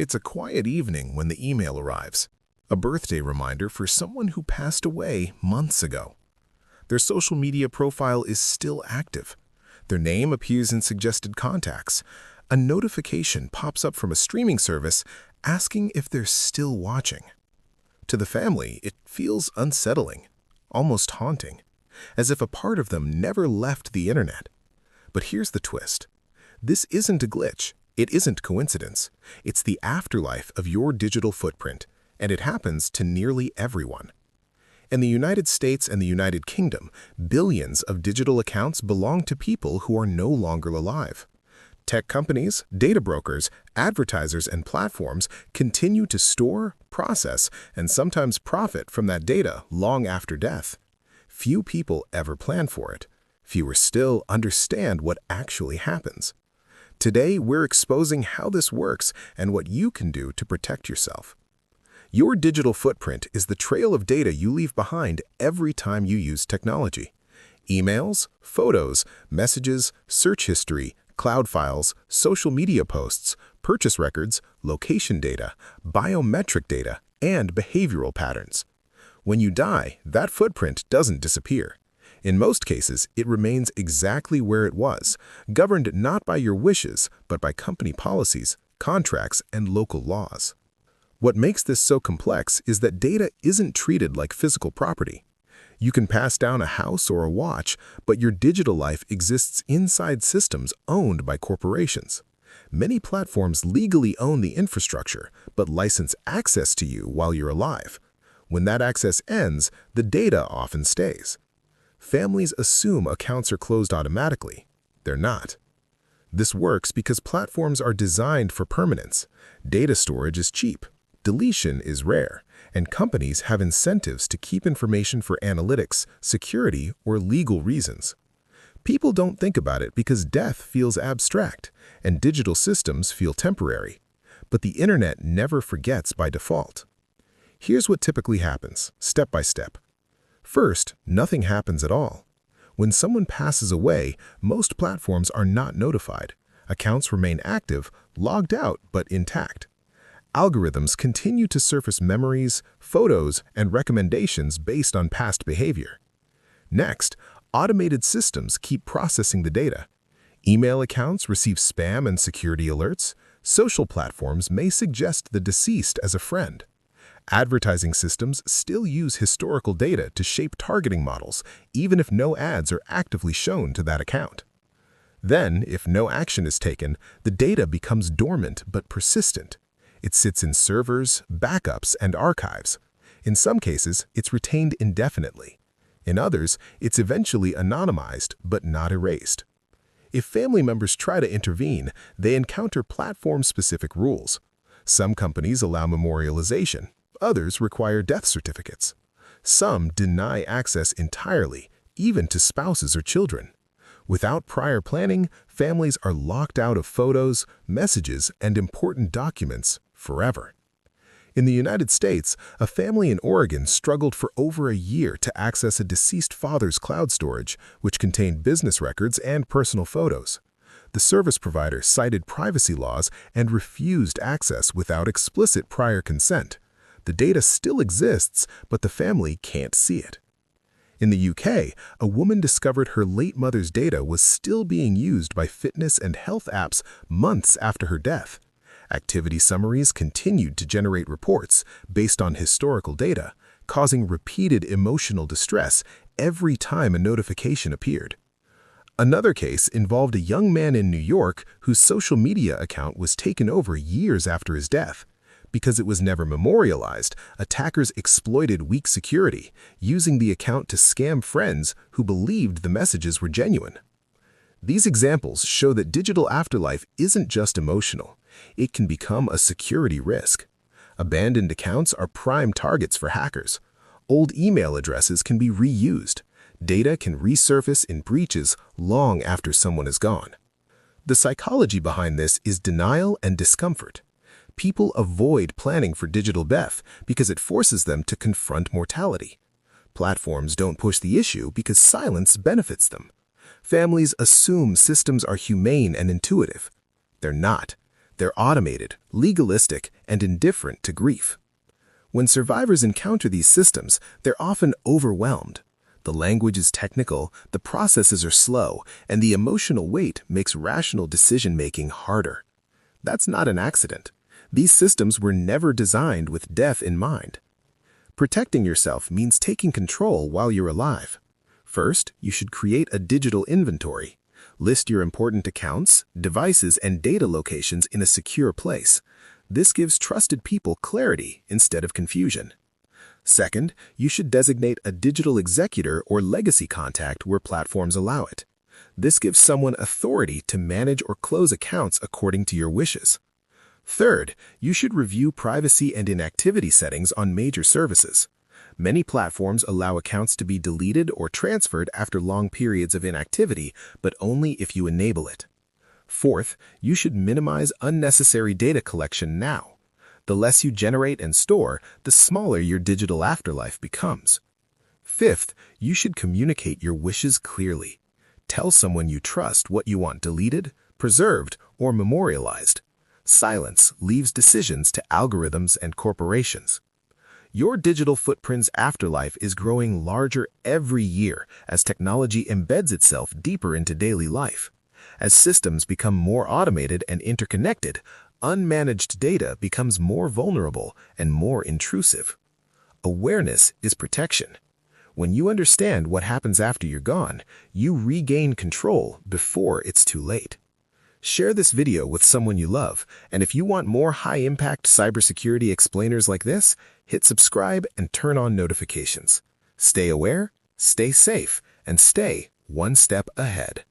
It's a quiet evening when the email arrives, a birthday reminder for someone who passed away months ago. Their social media profile is still active. Their name appears in suggested contacts. A notification pops up from a streaming service asking if they're still watching. To the family, it feels unsettling, almost haunting, as if a part of them never left the internet. But here's the twist. This isn't a glitch. It isn't coincidence. It's the afterlife of your digital footprint, and it happens to nearly everyone. In the United States and the United Kingdom, billions of digital accounts belong to people who are no longer alive. Tech companies, data brokers, advertisers, and platforms continue to store, process, and sometimes profit from that data long after death. Few people ever plan for it. Fewer still understand what actually happens. Today, we're exposing how this works and what you can do to protect yourself. Your digital footprint is the trail of data you leave behind every time you use technology. Emails, photos, messages, search history, cloud files, social media posts, purchase records, location data, biometric data, and behavioral patterns. When you die, that footprint doesn't disappear. In most cases, it remains exactly where it was, governed not by your wishes, but by company policies, contracts, and local laws. What makes this so complex is that data isn't treated like physical property. You can pass down a house or a watch, but your digital life exists inside systems owned by corporations. Many platforms legally own the infrastructure, but license access to you while you're alive. When that access ends, the data often stays. Families assume accounts are closed automatically. They're not. This works because platforms are designed for permanence. Data storage is cheap, deletion is rare, and companies have incentives to keep information for analytics, security, or legal reasons. People don't think about it because death feels abstract, and digital systems feel temporary. But the internet never forgets by default. Here's what typically happens, step by step. First, nothing happens at all. When someone passes away, most platforms are not notified. Accounts remain active, logged out, but intact. Algorithms continue to surface memories, photos, and recommendations based on past behavior. Next, automated systems keep processing the data. Email accounts receive spam and security alerts. Social platforms may suggest the deceased as a friend. Advertising systems still use historical data to shape targeting models, even if no ads are actively shown to that account. Then, if no action is taken, the data becomes dormant but persistent. It sits in servers, backups, and archives. In some cases, it's retained indefinitely. In others, it's eventually anonymized but not erased. If family members try to intervene, they encounter platform-specific rules. Some companies allow memorialization. Others require death certificates. Some deny access entirely, even to spouses or children. Without prior planning, families are locked out of photos, messages, and important documents forever. In the United States, a family in Oregon struggled for over a year to access a deceased father's cloud storage, which contained business records and personal photos. The service provider cited privacy laws and refused access without explicit prior consent. The data still exists, but the family can't see it. In the UK, a woman discovered her late mother's data was still being used by fitness and health apps months after her death. Activity summaries continued to generate reports based on historical data, causing repeated emotional distress every time a notification appeared. Another case involved a young man in New York whose social media account was taken over years after his death. Because it was never memorialized, attackers exploited weak security, using the account to scam friends who believed the messages were genuine. These examples show that digital afterlife isn't just emotional. It can become a security risk. Abandoned accounts are prime targets for hackers. Old email addresses can be reused. Data can resurface in breaches long after someone is gone. The psychology behind this is denial and discomfort. People avoid planning for digital death because it forces them to confront mortality. Platforms don't push the issue because silence benefits them. Families assume systems are humane and intuitive. They're not. They're automated, legalistic, and indifferent to grief. When survivors encounter these systems, they're often overwhelmed. The language is technical, the processes are slow, and the emotional weight makes rational decision-making harder. That's not an accident. These systems were never designed with death in mind. Protecting yourself means taking control while you're alive. First, you should create a digital inventory. List your important accounts, devices, and data locations in a secure place. This gives trusted people clarity instead of confusion. Second, you should designate a digital executor or legacy contact where platforms allow it. This gives someone authority to manage or close accounts according to your wishes. Third, you should review privacy and inactivity settings on major services. Many platforms allow accounts to be deleted or transferred after long periods of inactivity, but only if you enable it. Fourth, you should minimize unnecessary data collection now. The less you generate and store, the smaller your digital afterlife becomes. Fifth, you should communicate your wishes clearly. Tell someone you trust what you want deleted, preserved, or memorialized. Silence leaves decisions to algorithms and corporations. Your digital footprint's afterlife is growing larger every year as technology embeds itself deeper into daily life. As systems become more automated and interconnected, unmanaged data becomes more vulnerable and more intrusive. Awareness is protection. When you understand what happens after you're gone, you regain control before it's too late. Share this video with someone you love, and if you want more high-impact cybersecurity explainers like this, hit subscribe and turn on notifications. Stay aware, stay safe, and stay one step ahead.